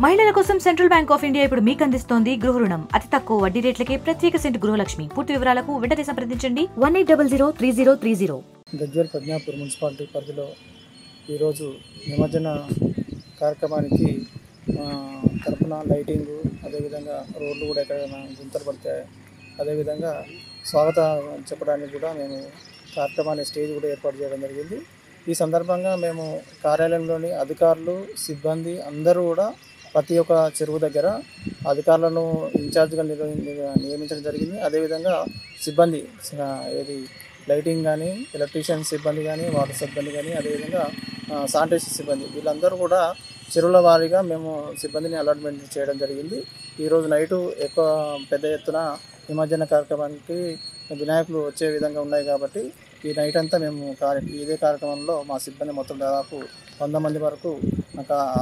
మహిళల కోసం central bank of India ఇప్పుడు మీకు అందిస్తోంది గృహ రుణం. అతి తక్కువ వడ్డీ రేట్లకే ప్రత్యేక సెంట్ గృహలక్ష్మి. పూర్తి వివరాలకు వెంటనే సంప్రదించండి 18003030. గజ్వేల్ ప్రజ్ఞాపూర్ మున్సిపాలిటీ పరిధిలో ఈరోజు నిమజ్జన కార్యక్రమానికి తరపున లైటింగు, అదేవిధంగా రోడ్లు కూడా ఎక్కడైనా గుంతలు పడితే అదేవిధంగా స్వాగతం చెప్పడానికి కూడా మేము కార్యక్రమాన్ని స్టేజ్ కూడా ఏర్పాటు చేయడం జరిగింది. ఈ సందర్భంగా మేము కార్యాలయంలోని అధికారులు, సిబ్బంది అందరూ కూడా ప్రతి ఒక్క చెరువు దగ్గర అధికారులను ఇన్ఛార్జ్గా నియమించడం జరిగింది. అదేవిధంగా సిబ్బంది లైటింగ్ కానీ, ఎలక్ట్రీషియన్ సిబ్బంది కానీ, వాటర్ సిబ్బంది కానీ, అదేవిధంగా శానిటేషన్ సిబ్బంది వీళ్ళందరూ కూడా చెరువుల వారీగా మేము సిబ్బందిని అలాట్మెంట్ చేయడం జరిగింది. ఈరోజు నైటు ఎక్కువ పెద్ద ఎత్తున నిమజ్జన కార్యక్రమానికి వినాయకులు వచ్చే విధంగా ఉన్నాయి కాబట్టి ఈ నైట్ అంతా మేము ఇదే కార్యక్రమంలో మా సిబ్బంది మొత్తం దాదాపు 100 మంది వరకు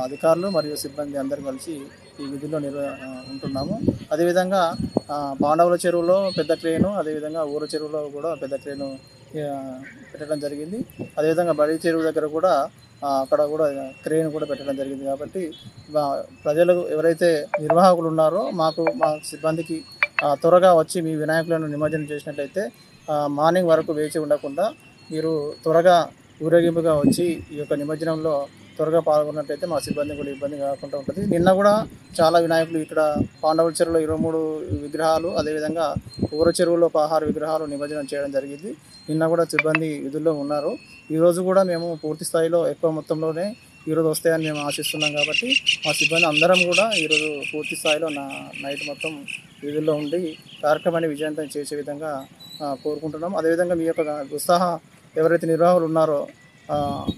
అధికారులు మరియు సిబ్బంది అందరూ కలిసి ఈ విధుల్లో ఉంటున్నాము. అదేవిధంగా పాండవుల చెరువులో పెద్ద క్రేను, అదేవిధంగా ఊర చెరువులో కూడా పెద్ద క్రేను పెట్టడం జరిగింది. అదేవిధంగా బడి చెరువు దగ్గర కూడా అక్కడ కూడా క్రేన్ కూడా పెట్టడం జరిగింది. కాబట్టి ప్రజలు ఎవరైతే నిర్వాహకులు ఉన్నారో మా సిబ్బందికి త్వరగా వచ్చి మీ వినాయకులను నిమజ్జనం చేసినట్లయితే మార్నింగ్ వరకు వేచి ఉండకుండా మీరు త్వరగా ఊరేగింపుగా వచ్చి ఈ యొక్క నిమజ్జనంలో త్వరగా పాల్గొన్నట్లయితే మా సిబ్బంది కూడా ఇబ్బంది కాకుండా ఉంటుంది. నిన్న కూడా చాలా వినాయకులు ఇక్కడ పాండవుల చెరువులో 23 విగ్రహాలు, అదేవిధంగా ఊర చెరువులో 16 విగ్రహాలు నిమజ్జనం చేయడం జరిగింది. నిన్న కూడా సిబ్బంది విధుల్లో ఉన్నారు. ఈరోజు కూడా మేము పూర్తి స్థాయిలో ఎక్కువ మొత్తంలోనే ఈరోజు వస్తాయని మేము ఆశిస్తున్నాం. కాబట్టి మా సిబ్బంది అందరం కూడా ఈరోజు పూర్తి స్థాయిలో నైట్ మొత్తం విధుల్లో ఉండి కార్యక్రమాన్ని విజయవంతం చేసే విధంగా కోరుకుంటున్నాం. అదేవిధంగా మీ యొక్క ఉత్సాహ ఎవరైతే నిర్వాహకులు ఉన్నారో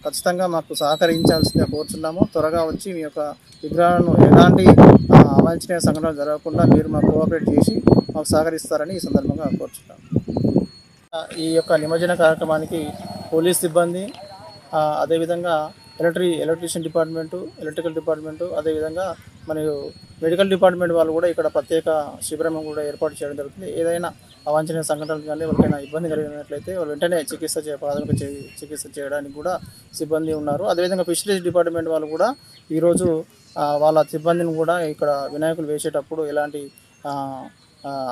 ఖచ్చితంగా మాకు సహకరించాల్సిందిగా కోరుతున్నాము. త్వరగా వచ్చి మీ యొక్క విగ్రహాలను ఎలాంటి అవాంఛనీయ సంఘటనలు జరగకుండా మీరు మాకు కోఆపరేట్ చేసి మాకు సహకరిస్తారని ఈ సందర్భంగా కోరుచున్నాము. ఈ యొక్క నిమజ్జన కార్యక్రమానికి పోలీస్ సిబ్బంది, అదేవిధంగా ఎలక్ట్రీషియన్ డిపార్ట్మెంటు, ఎలక్ట్రికల్ డిపార్ట్మెంటు, అదేవిధంగా మరియు మెడికల్ డిపార్ట్మెంట్ వాళ్ళు కూడా ఇక్కడ ప్రత్యేక శిబిరం కూడా ఏర్పాటు చేయడం జరుగుతుంది. ఏదైనా అవాంఛనీయ సంఘటనలు కానీ ఎవరికైనా ఇబ్బంది కలిగినట్లయితే వాళ్ళు వెంటనే ప్రాథమిక చికిత్స చేయడానికి కూడా సిబ్బంది ఉన్నారు. అదేవిధంగా ఫిషరీస్ డిపార్ట్మెంట్ వాళ్ళు కూడా ఈరోజు వాళ్ళ సిబ్బందిని కూడా ఇక్కడ వినాయకులు వేసేటప్పుడు ఎలాంటి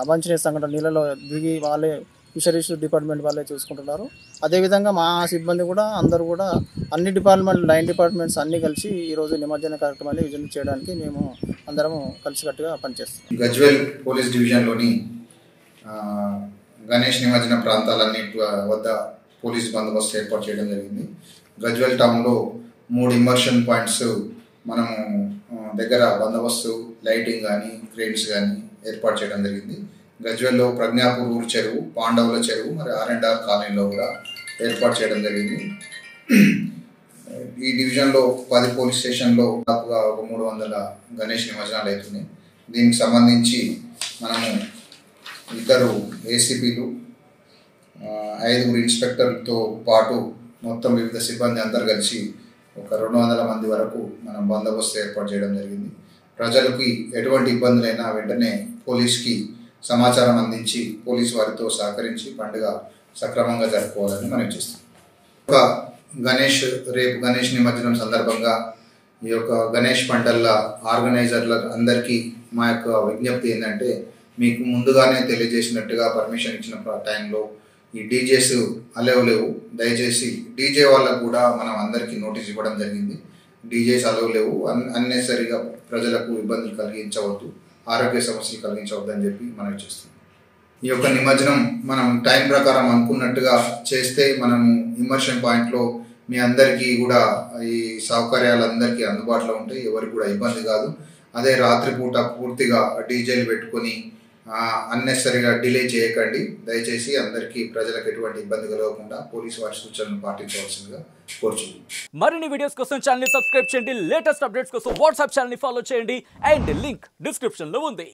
అవాంఛనీయ సంఘటన నీళ్ళలో దిగి వాళ్ళే ఫిషరీస్ డిపార్ట్మెంట్ వాళ్ళే చూసుకుంటున్నారు. అదేవిధంగా మా సిబ్బంది కూడా అందరూ కూడా అన్ని 9 డిపార్ట్మెంట్స్ అన్నీ కలిసి ఈరోజు నిమజ్జన కార్యక్రమాన్ని విజయం చేయడానికి మేము అందరము కలిసికట్టుగా పనిచేస్తాం. గజ్వేల్ పోలీస్ డివిజన్లోని గణేష్ నిమజ్జన ప్రాంతాలన్నిటి వద్ద పోలీస్ బందోబస్తు ఏర్పాటు చేయడం జరిగింది. గజ్వేల్ టౌన్లో 3 ఇమర్షన్ పాయింట్స్ మనము దగ్గర బందోబస్తు, లైటింగ్ కానీ, క్రేన్స్ కానీ ఏర్పాటు చేయడం జరిగింది. గజ్వేల్లో ప్రజ్ఞాపూర్ ఊరు చెరువు, పాండవుల చెరువు, మరి R&R కాలనీలో కూడా ఏర్పాటు చేయడం జరిగింది. ఈ డివిజన్లో 10 పోలీస్ స్టేషన్లో దాదాపుగా 300 గణేష్ నిమజ్జనాలు అవుతున్నాయి. దీనికి సంబంధించి మనము 2 ఏసీపీలు, 5 ఇన్స్పెక్టర్లతో పాటు మొత్తం వివిధ సిబ్బంది అందరు కలిసి ఒక 200 మంది వరకు మనం బందోబస్తు ఏర్పాటు చేయడం జరిగింది. ప్రజలకి ఎటువంటి ఇబ్బందులైనా వెంటనే పోలీస్కి సమాచారం అందించి పోలీసు వారితో సహకరించి పండుగ సక్రమంగా జరుపుకోవాలని మనం చేస్తాం. రేపు గణేష్ నిమజ్జనం సందర్భంగా ఈ యొక్క గణేష్ పంటల ఆర్గనైజర్ల అందరికీ మా యొక్క విజ్ఞప్తి ఏంటంటే, మీకు ముందుగానే తెలియజేసినట్టుగా పర్మిషన్ ఇచ్చిన టైంలో ఈ డీజేస్ అలవ్ లేవు. దయచేసి డీజే వాళ్ళకు కూడా మనం అందరికీ నోటీస్ ఇవ్వడం జరిగింది. డీజేస్ అలవ్ లేవు, అన్నెసరిగా ప్రజలకు ఇబ్బందులు కలిగించవద్దు, ఆరోగ్య సమస్యలు కలిగించవద్దు అని చెప్పి మనం చేస్తాం. ఈ యొక్క నిమజ్జనం మనం టైం ప్రకారం అనుకున్నట్టుగా చేస్తే మనము ఇమర్షన్ పాయింట్లో మీ అందరికీ కూడా ఈ సౌకర్యాలు అందరికీ అందుబాటులో ఉంటాయి, ఎవరికి కూడా ఇబ్బంది కాదు. అదే రాత్రిపూట పూర్తిగా డీజేలు పెట్టుకొని అన్నెసరిగా డిలే చేయకండి. దయచేసి అందరికీ ప్రజలకు ఎటువంటి ఇబ్బంది కలగకుండా పోలీసు వారి సూచనలు పాటించవలసిందిగా కోరుచున్నాం. మరిన్ని వీడియోస్ కోసం ఛానల్ ని సబ్స్క్రైబ్ చేయండి, లేటెస్ట్ అప్డేట్స్ కోసం వాట్సాప్ ఛానల్ ని ఫాలో చేయండి, అండ్ లింక్ డిస్క్రిప్షన్ లో ఉంది.